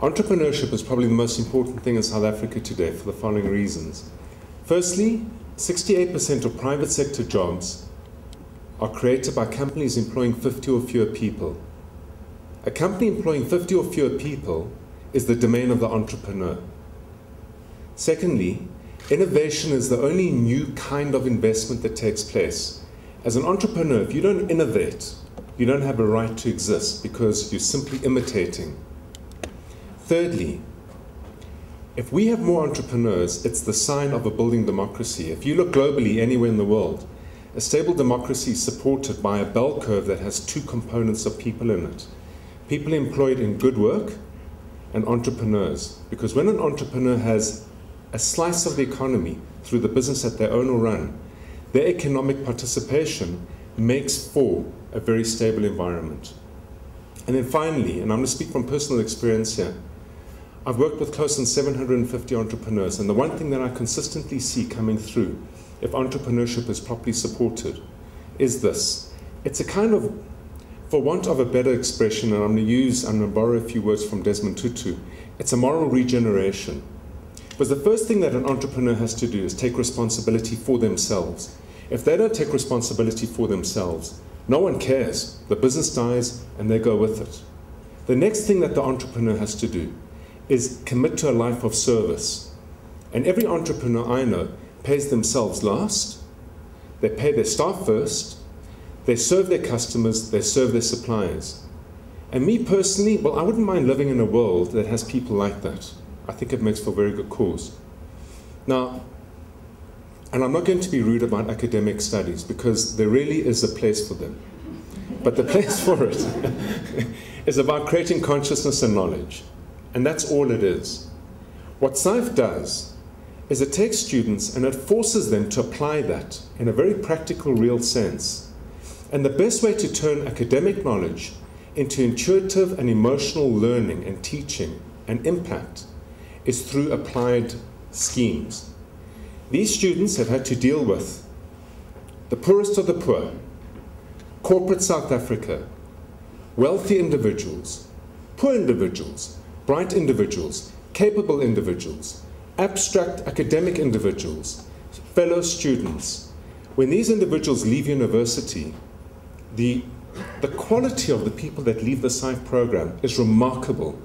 Entrepreneurship is probably the most important thing in South Africa today for the following reasons. Firstly, 68% of private sector jobs are created by companies employing 50 or fewer people. A company employing 50 or fewer people is the domain of the entrepreneur. Secondly, innovation is the only new kind of investment that takes place. As an entrepreneur, if you don't innovate, you don't have a right to exist because you're simply imitating. Thirdly, if we have more entrepreneurs, it's the sign of a building democracy. If you look globally anywhere in the world, a stable democracy is supported by a bell curve that has two components of people in it. People employed in good work and entrepreneurs. Because when an entrepreneur has a slice of the economy through the business that they own or run, their economic participation makes for a very stable environment. And then finally, and I'm going to speak from personal experience here, I've worked with close to 750 entrepreneurs, and the one thing that I consistently see coming through, if entrepreneurship is properly supported, is this. It's a kind of, for want of a better expression, and I'm going to borrow a few words from Desmond Tutu, it's a moral regeneration. Because the first thing that an entrepreneur has to do is take responsibility for themselves. If they don't take responsibility for themselves, no one cares. The business dies and they go with it. The next thing that the entrepreneur has to do is commit to a life of service. And every entrepreneur I know pays themselves last, they pay their staff first, they serve their customers, they serve their suppliers. And me personally, well, I wouldn't mind living in a world that has people like that. I think it makes for a very good cause. Now, and I'm not going to be rude about academic studies because there really is a place for them. But the place for it is about creating consciousness and knowledge. And that's all it is. What Sife does is it takes students and it forces them to apply that in a very practical, real sense. And the best way to turn academic knowledge into intuitive and emotional learning and teaching and impact is through applied schemes. These students have had to deal with the poorest of the poor, corporate South Africa, wealthy individuals, poor individuals, bright individuals, capable individuals, abstract academic individuals, fellow students. When these individuals leave university, the quality of the people that leave the Sife program is remarkable.